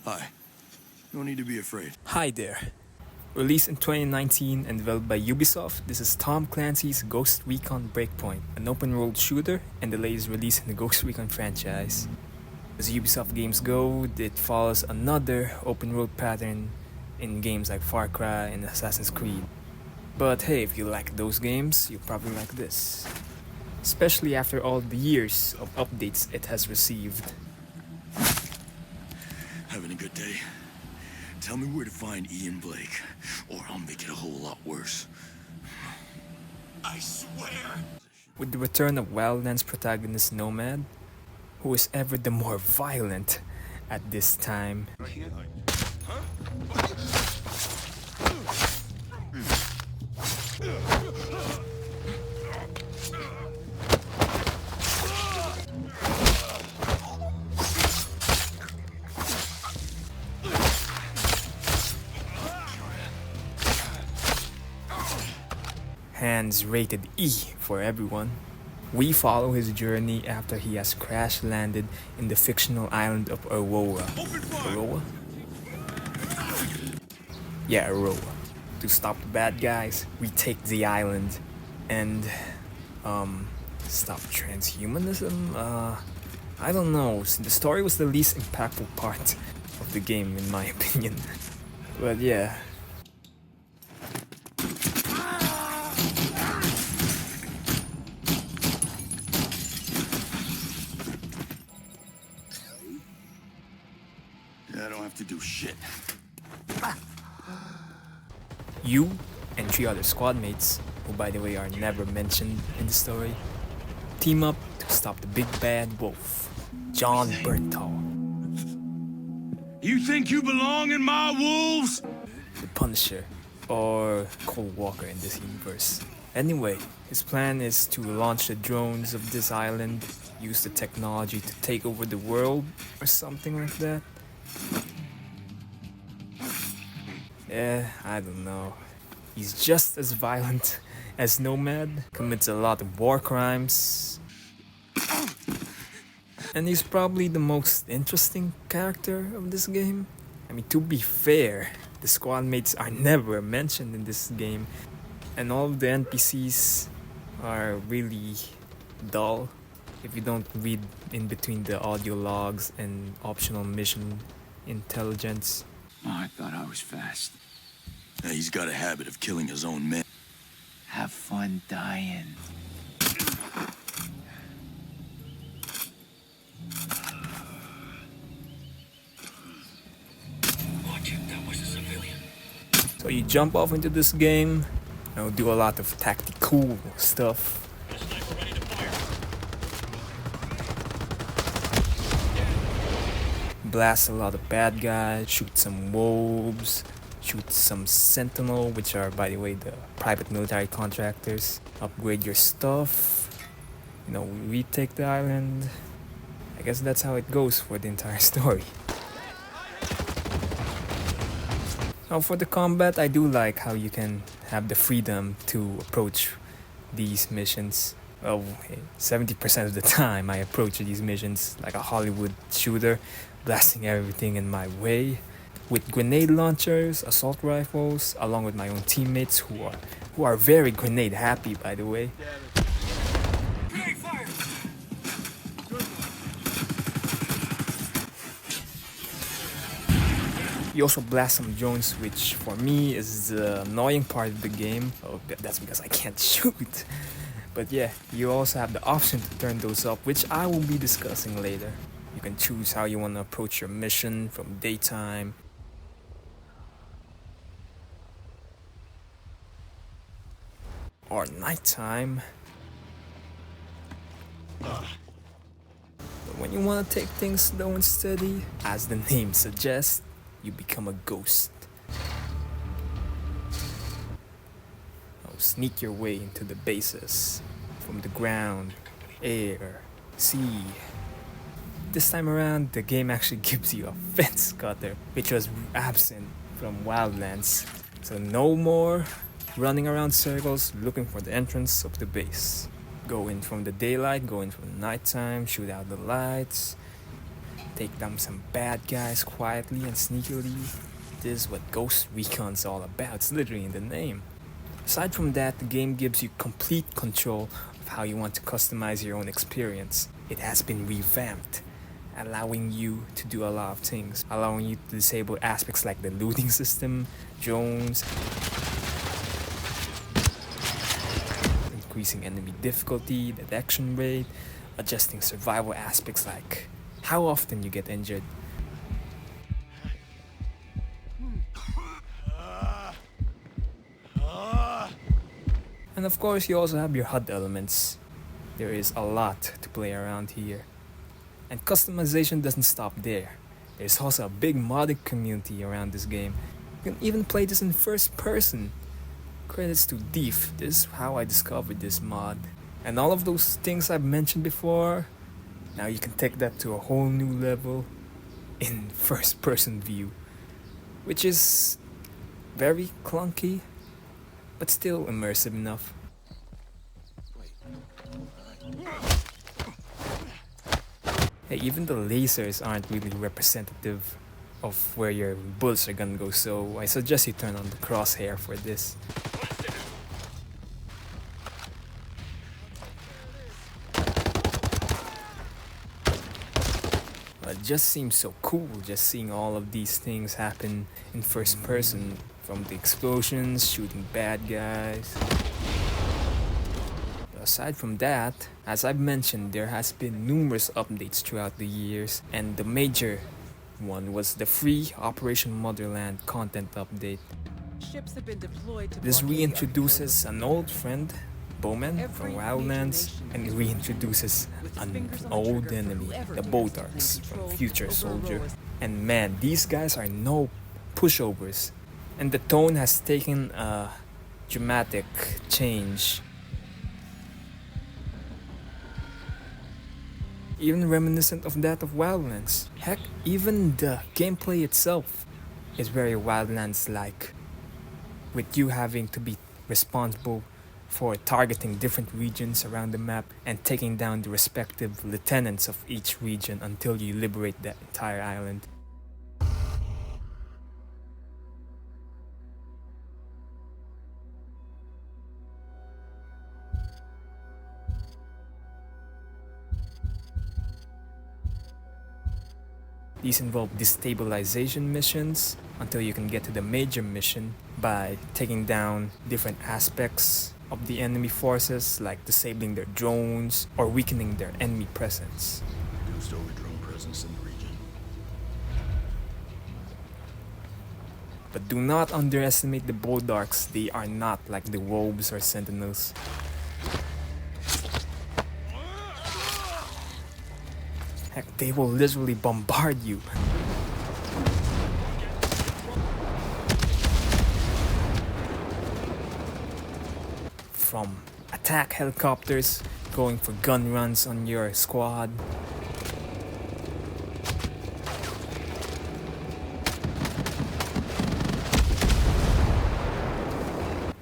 Hi. No need to be afraid. Hi there. Released in 2019 and developed by Ubisoft, this is Tom Clancy's Ghost Recon Breakpoint, an open-world shooter and the latest release in the Ghost Recon franchise. As Ubisoft games go, it follows another open-world pattern in games like Far Cry and Assassin's Creed. But hey, if you like those games, you'll probably like this. Especially after all the years of updates it has received. Having a good day? Tell me where to find Ian Blake, or I'll make it a whole lot worse. I swear! With the return of Wildlands protagonist Nomad, who is ever the more violent at this time. Hands rated E for everyone. We follow his journey after he has crash landed in the fictional island of Aurora. Aurora? Yeah, Aurora. To stop the bad guys, we take the island and stop transhumanism? I don't know. The story was the least impactful part of the game in my opinion. But yeah. I don't have to do shit. You and 3 other squad mates, who by the way are never mentioned in the story, team up to stop the big bad wolf, John Berthal. You think you belong in my wolves? The Punisher, or Cole Walker in this universe. Anyway, his plan is to launch the drones of this island, use the technology to take over the world, or something like that. Yeah, I don't know. He's just as violent as Nomad, commits a lot of war crimes, and he's probably the most interesting character of this game. I mean, to be fair, the squad mates are never mentioned in this game, and all of the NPCs are really dull if you don't read in between the audio logs and optional mission intelligence. Oh, I thought I was fast. Now, he's got a habit of killing his own men. Have fun dying. Watch it, that was a civilian. So you jump off into this game, do a lot of tactical stuff. Blast a lot of bad guys, shoot some wolves, shoot some sentinel, which are, by the way, the private military contractors. Upgrade your stuff, retake the island. I guess that's how it goes for the entire story. Now for the combat, I do like how you can have the freedom to approach these missions. Well, 70% of the time I approach these missions like a Hollywood shooter, blasting everything in my way with grenade launchers, assault rifles, along with my own teammates who are very grenade happy, by the way. You also blast some drones, which for me is the annoying part of the game. Oh, that's because I can't shoot. But yeah, you also have the option to turn those up, which I will be discussing later. You can choose how you want to approach your mission, from daytime or nighttime. But when you want to take things slow and steady, as the name suggests, you become a ghost. Sneak your way into the bases from the ground, air, sea. This time around, the game actually gives you a fence cutter, which was absent from Wildlands. So no more running around circles looking for the entrance of the base. Go in from the daylight, go in from the nighttime, shoot out the lights, take down some bad guys quietly and sneakily. This is what Ghost Recon's all about. It's literally in the name. Aside from that, the game gives you complete control of how you want to customize your own experience. It has been revamped, allowing you to do a lot of things, allowing you to disable aspects like the looting system, drones, increasing enemy difficulty, detection rate, adjusting survival aspects like how often you get injured. And of course, you also have your HUD elements. There is a lot to play around here. And customization doesn't stop there. There's also a big modding community around this game. You can even play this in first person. Credits to Deef. This is how I discovered this mod. And all of those things I've mentioned before, now you can take that to a whole new level in first person view, which is very clunky, but still immersive enough. Hey, even the lasers aren't really representative of where your bullets are gonna go, so I suggest you turn on the crosshair for this. It just seems so cool just seeing all of these things happen in first person, from the explosions, shooting bad guys. Aside from that, as I've mentioned, there has been numerous updates throughout the years, and the major one was the free Operation Motherland content update. Ships have been deployed to This blockade the reintroduces an old friend, Bowman from Wildlands, and it reintroduces an old enemy, the Bodarks from Future Soldier. And man, these guys are no pushovers, and the tone has taken a dramatic change, even reminiscent of that of Wildlands. Heck, even the gameplay itself is very Wildlands-like, with you having to be responsible for targeting different regions around the map and taking down the respective lieutenants of each region until you liberate that entire island. These involve destabilization missions until you can get to the major mission by taking down different aspects of the enemy forces, like disabling their drones or weakening their enemy presence. Reduced over drone presence in the region. But do not underestimate the Bodarks. They are not like the Wolves or Sentinels. Heck, they will literally bombard you. From attack helicopters going for gun runs on your squad,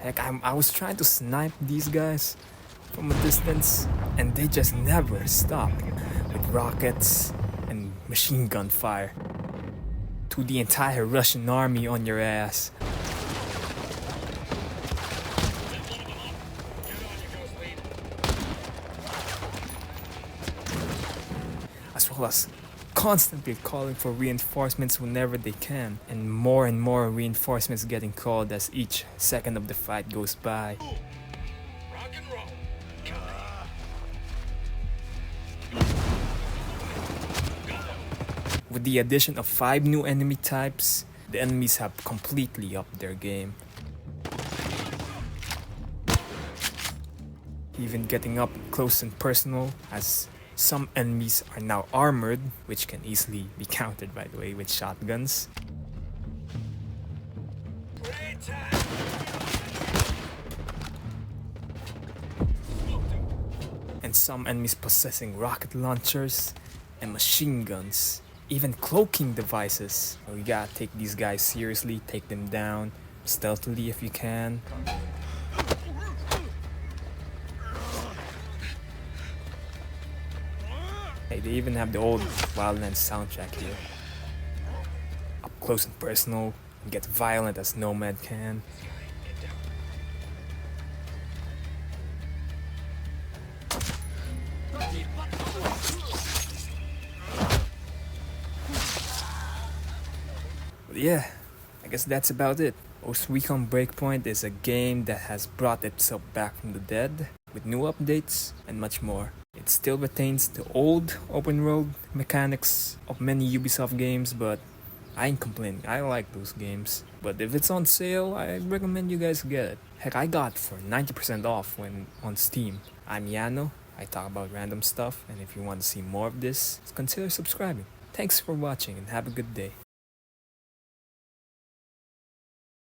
heck, I was trying to snipe these guys from a distance and they just never stop, with rockets and machine gun fire to the entire Russian army on your ass. As well as constantly calling for reinforcements whenever they can, and more reinforcements getting called as each second of the fight goes by. Rock and roll. With the addition of 5 new enemy types, the enemies have completely upped their game. Even getting up close and personal, as some enemies are now armored, which can easily be countered, by the way, with shotguns. And some enemies possessing rocket launchers and machine guns, even cloaking devices. We gotta take these guys seriously, take them down stealthily if you can. Hey, they even have the old Wildlands soundtrack here. Up close and personal, and get violent as Nomad can. But yeah, I guess that's about it. Recon Breakpoint is a game that has brought itself back from the dead with new updates and much more. It still retains the old open world mechanics of many Ubisoft games, but I ain't complaining. I like those games. But if it's on sale, I recommend you guys get it. Heck, I got it for 90% off when on Steam. I'm Yano. I talk about random stuff, and if you want to see more of this, consider subscribing. Thanks for watching and have a good day.